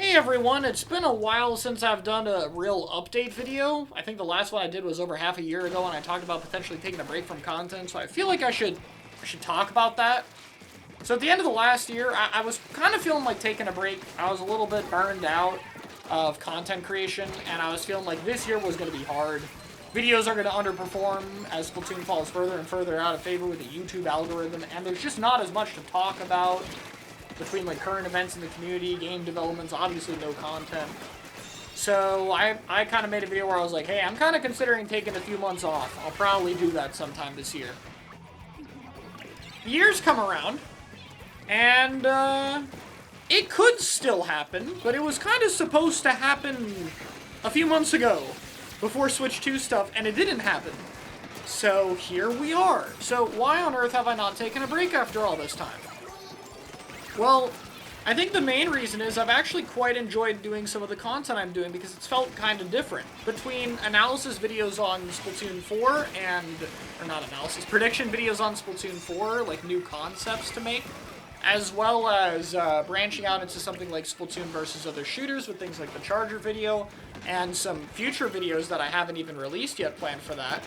Hey everyone, it's been a while since I've done a real update video. I think the last one I did was over half a year ago and I talked about potentially taking a break from content, so I feel like I should talk about that. So at the end of the last year, I was kind of feeling like taking a break. I was a little bit burned out of content creation, and I was feeling like this year was going to be hard. Videos are going to underperform as Splatoon falls further and further out of favor with the YouTube algorithm, and there's just not as much to talk about between like current events in the community, game developments, obviously no content. So I kind of made a video where I was like, hey, I'm kind of considering taking a few months off. I'll probably do that sometime this year. Years come around, and it could still happen, but it was kind of supposed to happen a few months ago before Switch 2 stuff, and it didn't happen. So here we are. So why on earth have I not taken a break after all this time? Well, I think the main reason is I've actually quite enjoyed doing some of the content I'm doing because it's felt kind of different. Between analysis videos on Splatoon 4 and, or not analysis, prediction videos on Splatoon 4, like new concepts to make, as well as branching out into something like Splatoon versus other shooters with things like the Charger video, and some future videos that I haven't even released yet planned for that,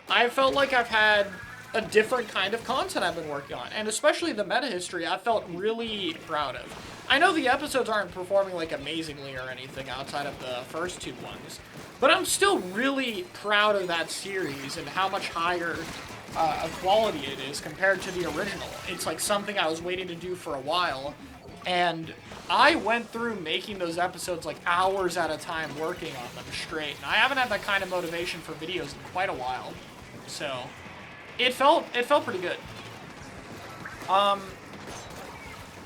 I felt like I've had a different kind of content I've been working on, and especially the meta history I felt really proud of. I know the episodes aren't performing like amazingly or anything outside of the first two ones, but I'm still really proud of that series and how much higher of quality it is compared to the original. It's like something I was waiting to do for a while, and I went through making those episodes like hours at a time working on them straight, and I haven't had that kind of motivation for videos in quite a while, so it felt pretty good.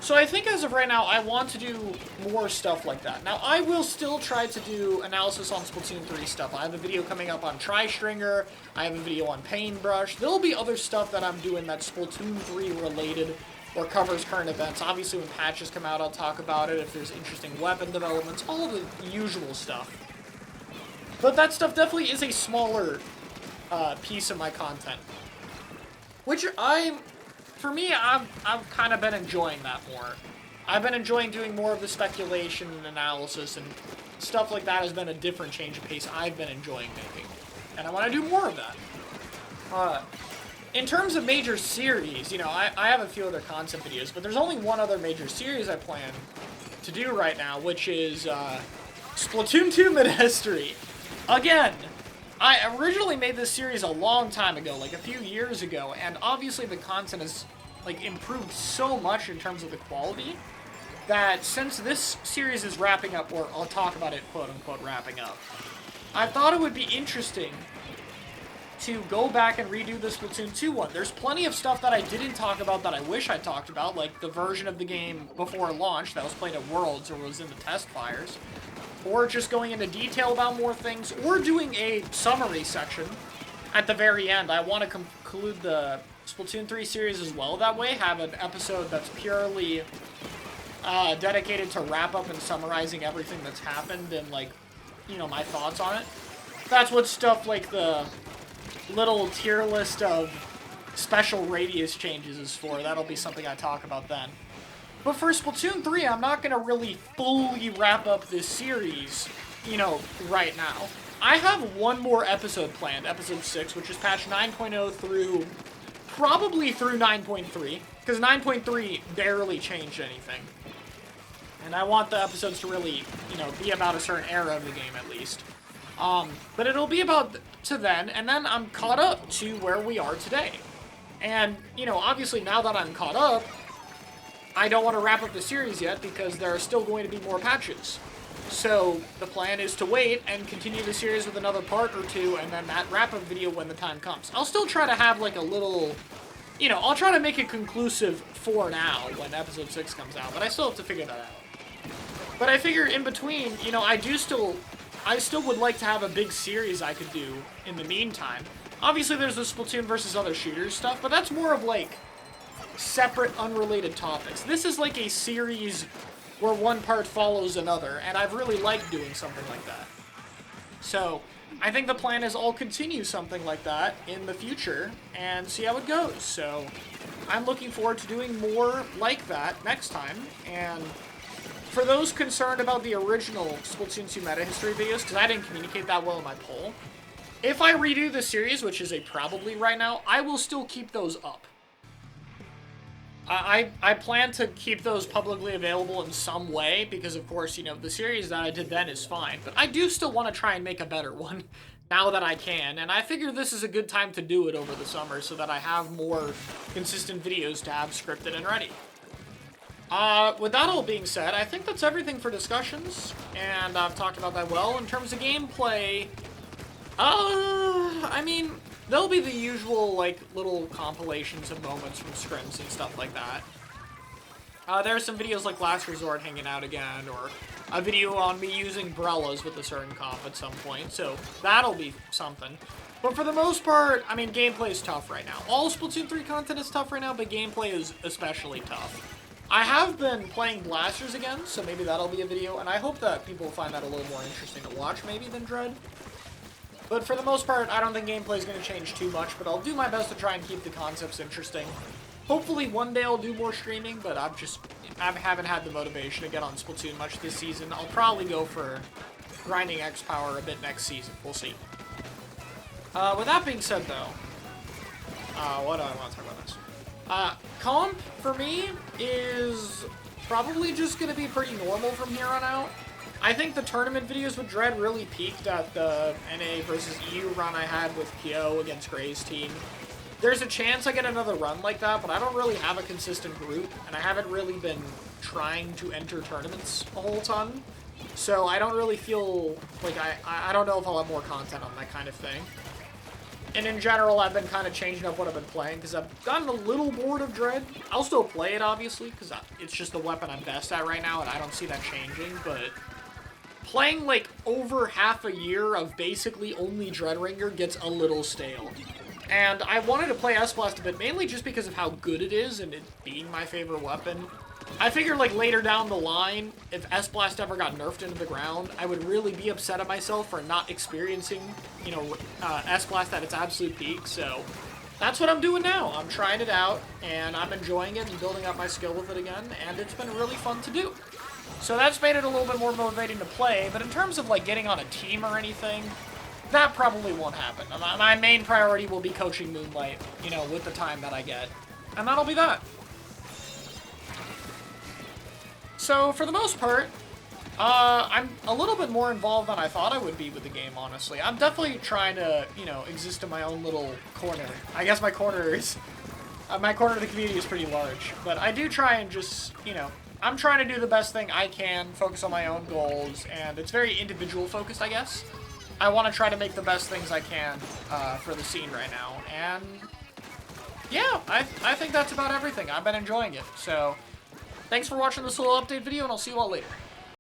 So I think as of right now, I want to do more stuff like that. Now, I will still try to do analysis on Splatoon 3 stuff. I have a video coming up on Tri-Stringer. I have a video on Paintbrush. There'll be other stuff that I'm doing that's Splatoon 3 related or covers current events. Obviously, when patches come out, I'll talk about it. If there's interesting weapon developments, all of the usual stuff. But that stuff definitely is a smaller piece of my content. Which for me, I've kind of been enjoying that more. I've been enjoying doing more of the speculation and analysis, and stuff like that has been a different change of pace I've been enjoying making. And I want to do more of that. In terms of major series, you know, I have a few other concept videos, but there's only one other major series I plan to do right now, which is Splatoon 2 Meta History. Again, I originally made this series a long time ago, like a few years ago, and obviously the content has like improved so much in terms of the quality that since this series is wrapping up, or I'll talk about it quote-unquote wrapping up, I thought it would be interesting to go back and redo the Splatoon 2 one. There's plenty of stuff that I didn't talk about that I wish I talked about, like the version of the game before launch that was played at Worlds or was in the test fires, or just going into detail about more things, or doing a summary section at the very end. I want to conclude the Splatoon 3 series as well that way, have an episode that's purely dedicated to wrap up and summarizing everything that's happened and, like, you know, my thoughts on it. That's what stuff like the little tier list of special radius changes is for. That'll be something I talk about then. But for Splatoon 3, I'm not going to really fully wrap up this series, you know, right now. I have one more episode planned, episode 6, which is patch 9.0 through, probably through 9.3, because 9.3 barely changed anything. And I want the episodes to really, you know, be about a certain era of the game at least. But it'll be about to then, and then I'm caught up to where we are today. And, you know, obviously now that I'm caught up, I don't want to wrap up the series yet because there are still going to be more patches. So the plan is to wait and continue the series with another part or two, and then that wrap-up video when the time comes. I'll still try to have like a little, you know, I'll try to make it conclusive for now when episode 6 comes out, but I still have to figure that out. But I figure in between, you know, I still would like to have a big series I could do in the meantime. Obviously there's the Splatoon versus other shooters stuff, but that's more of like separate, unrelated topics. This is like a series where one part follows another, and I've really liked doing something like that. So, I think the plan is I'll continue something like that in the future, and see how it goes. So, I'm looking forward to doing more like that next time, and for those concerned about the original Splatoon 2 meta history videos, because I didn't communicate that well in my poll, if I redo the series, which is a probably right now, I will still keep those up. I plan to keep those publicly available in some way, because of course, you know, the series that I did then is fine, but I do still want to try and make a better one now that I can, and I figure this is a good time to do it over the summer so that I have more consistent videos to have scripted and ready. With that all being said, I think that's everything for discussions, and I've talked about that well. In terms of gameplay, I mean, there'll be the usual, like, little compilations of moments from scrims and stuff like that. There are some videos like Last Resort hanging out again, or a video on me using Brellas with a certain comp at some point, so that'll be something. But for the most part, I mean, gameplay is tough right now. All Splatoon 3 content is tough right now, but gameplay is especially tough. I have been playing Blasters again, so maybe that'll be a video, and I hope that people find that a little more interesting to watch, maybe, than Dread. But for the most part, I don't think gameplay is going to change too much, but I'll do my best to try and keep the concepts interesting. Hopefully one day I'll do more streaming, but I haven't had the motivation to get on Splatoon much this season. I'll probably go for grinding X Power a bit next season. We'll see. With that being said, though, what do I want to talk about next? Comp, for me, is probably just going to be pretty normal from here on out. I think the tournament videos with Dread really peaked at the NA versus EU run I had with PO against Gray's team. There's a chance I get another run like that, but I don't really have a consistent group, and I haven't really been trying to enter tournaments a whole ton. So I don't really feel like I don't know if I'll have more content on that kind of thing. And in general, I've been kind of changing up what I've been playing, because I've gotten a little bored of Dread. I'll still play it, obviously, because it's just the weapon I'm best at right now, and I don't see that changing, but playing, like, over half a year of basically only Dreadringer gets a little stale. And I wanted to play S-Blast a bit, mainly just because of how good it is, and it being my favorite weapon. I figured, like, later down the line, if S-Blast ever got nerfed into the ground, I would really be upset at myself for not experiencing, you know, S-Blast at its absolute peak, so that's what I'm doing now. I'm trying it out, and I'm enjoying it and building up my skill with it again, and it's been really fun to do. So that's made it a little bit more motivating to play, but in terms of, like, getting on a team or anything, that probably won't happen. My main priority will be coaching Moonlight, you know, with the time that I get, and that'll be that. So, for the most part, I'm a little bit more involved than I thought I would be with the game, honestly. I'm definitely trying to, you know, exist in my own little corner. I guess my corner is... my corner of the community is pretty large. But I do try and just, you know, I'm trying to do the best thing I can, focus on my own goals, and it's very individual-focused, I guess. I want to try to make the best things I can for the scene right now. And, yeah, I think that's about everything. I've been enjoying it, so... Thanks for watching this little update video, and I'll see you all later.